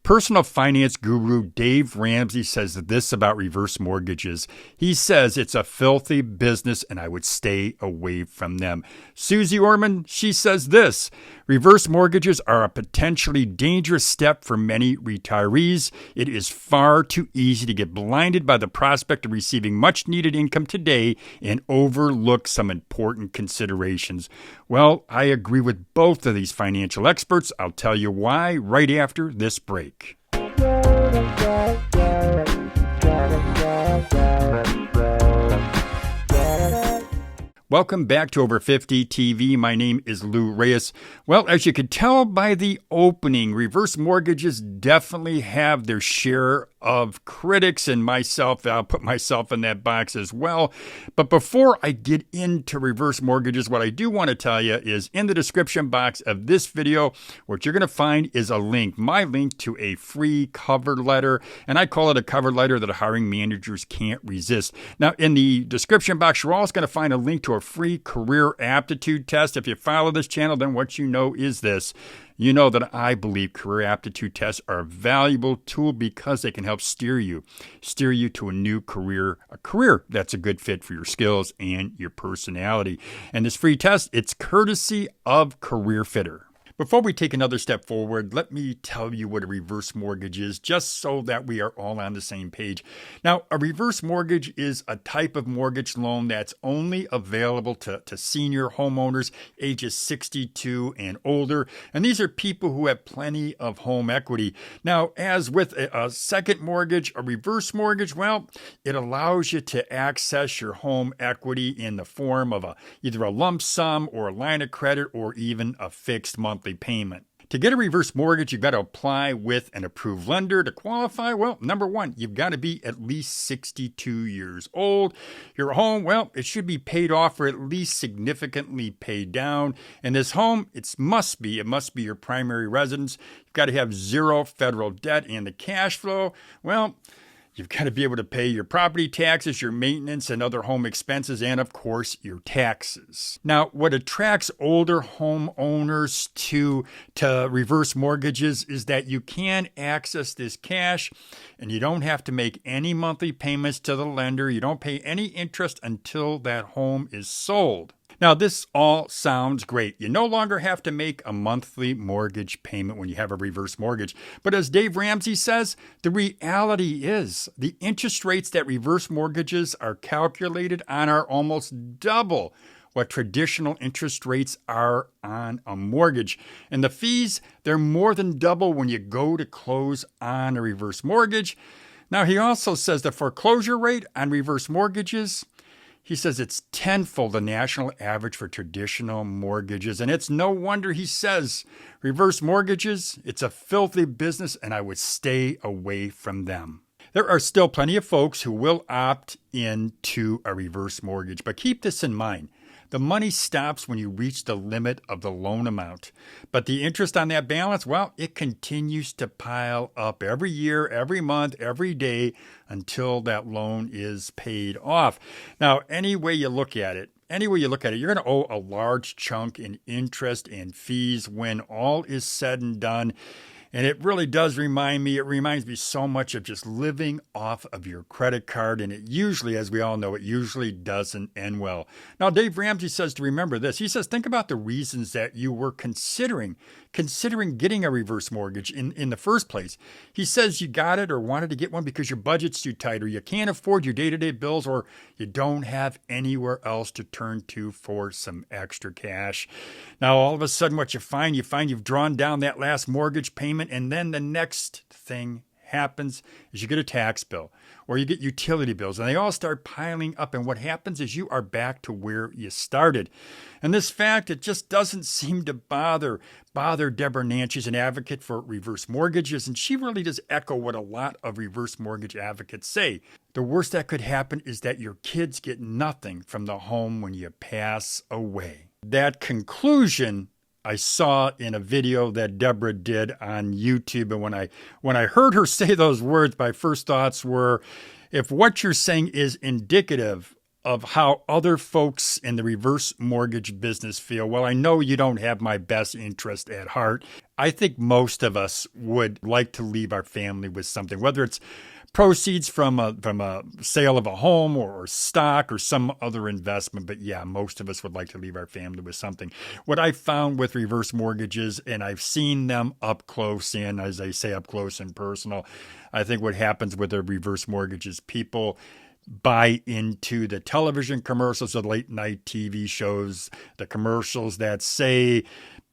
Personal finance guru Dave Ramsey says this about reverse mortgages. He says it's a filthy business and I would stay away from them. Suze Orman, she says this: reverse mortgages are a potentially dangerous step for many retirees. It is far too easy to get blinded by the prospect of receiving much needed income today and overlook some important considerations. Well, I agree with both of these financial experts. I'll tell you why right after this break. Welcome back to Over 50 TV. My name is Lou Reyes. Well, as you could tell by the opening, reverse mortgages definitely have their share of critics, and myself, I'll put myself in that box as well. But before I get into reverse mortgages, what I do want to tell you is in the description box of this video, what you're going to find is a link, my link to a free cover letter, and I call it a cover letter that hiring managers can't resist. Now, in the description box, you're also going to find a link to a free career aptitude test. If you follow this channel, then what you know is this. You know that I believe career aptitude tests are a valuable tool because they can help steer you to a new career, a career that's a good fit for your skills and your personality. And this free test, it's courtesy of CareerFitter. Before we take another step forward, let me tell you what a reverse mortgage is, just so that we are all on the same page. Now, a reverse mortgage is a type of mortgage loan that's only available to senior homeowners ages 62 and older. And these are people who have plenty of home equity. Now, as with a second mortgage, a reverse mortgage, well, it allows you to access your home equity in the form of either a lump sum or a line of credit or even a fixed monthly payment. To get a reverse mortgage, you've got to apply with an approved lender. To qualify, well, number one, you've got to be at least 62 years old. Your home, well, it should be paid off or at least significantly paid down. And this home, it must be your primary residence. You've got to have zero federal debt, and the cash flow, well, you've got to be able to pay your property taxes, your maintenance, and other home expenses, and of course, your taxes. Now, what attracts older homeowners to reverse mortgages is that you can access this cash and you don't have to make any monthly payments to the lender. You don't pay any interest until that home is sold. Now, this all sounds great. You no longer have to make a monthly mortgage payment when you have a reverse mortgage. But as Dave Ramsey says, the reality is the interest rates that reverse mortgages are calculated on are almost double what traditional interest rates are on a mortgage. And the fees, they're more than double when you go to close on a reverse mortgage. Now, he also says the foreclosure rate on reverse mortgages, he says it's tenfold the national average for traditional mortgages. And it's no wonder he says reverse mortgages, it's a filthy business and I would stay away from them. There are still plenty of folks who will opt into a reverse mortgage, but keep this in mind. The money stops when you reach the limit of the loan amount. But the interest on that balance, well, it continues to pile up every year, every month, every day until that loan is paid off. Now, any way you look at it, you're going to owe a large chunk in interest and fees when all is said and done. And it really does reminds me so much of just living off of your credit card. And it usually, as we all know, it usually doesn't end well. Now, Dave Ramsey says to remember this. He says, think about the reasons that you were considering getting a reverse mortgage in the first place. He says you got it or wanted to get one because your budget's too tight or you can't afford your day-to-day bills or you don't have anywhere else to turn to for some extra cash. Now, all of a sudden, what you find you've drawn down that last mortgage payment, and then the next thing happens is you get a tax bill or you get utility bills and they all start piling up. And what happens is you are back to where you started. And this fact, it just doesn't seem to bother Deborah Nance. She's an advocate for reverse mortgages, and she really does echo what a lot of reverse mortgage advocates say. The worst that could happen is that your kids get nothing from the home when you pass away. That conclusion I saw in a video that Deborah did on YouTube. And when I heard her say those words, my first thoughts were, if what you're saying is indicative of how other folks in the reverse mortgage business feel. Well, I know you don't have my best interest at heart. I think most of us would like to leave our family with something, whether it's proceeds from a sale of a home or stock or some other investment. But yeah, most of us would like to leave our family with something. What I found with reverse mortgages, and I've seen them up close and, as I say, up close and personal, I think what happens with the reverse mortgages, people buy into the television commercials, the late night TV shows, the commercials that say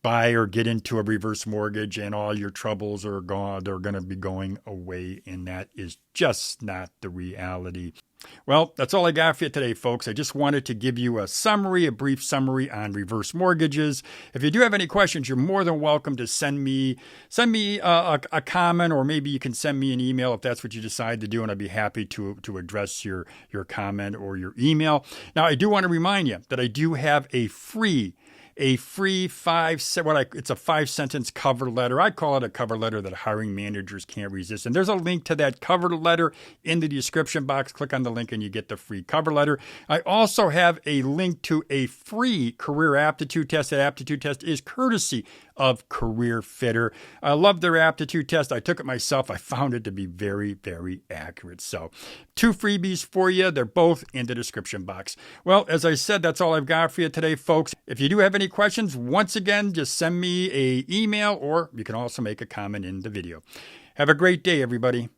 buy or get into a reverse mortgage and all your troubles are gone. They're going to be going away. And that is just not the reality. Well, that's all I got for you today, folks. I just wanted to give you a brief summary on reverse mortgages. If you do have any questions, you're more than welcome to send me a comment, or maybe you can send me an email if that's what you decide to do, and I'd be happy to address your comment or your email. Now, I do want to remind you that I do have a free it's a 5-sentence cover letter. I call it a cover letter that hiring managers can't resist. And there's a link to that cover letter in the description box. Click on the link and you get the free cover letter. I also have a link to a free career aptitude test. That aptitude test is courtesy of Career Fitter. I love their aptitude test. I took it myself. I found it to be very, very accurate. So 2 freebies for you. They're both in the description box. Well, as I said, that's all I've got for you today, folks. If you do have any questions, once again, just send me an email, or you can also make a comment in the video. Have a great day, everybody.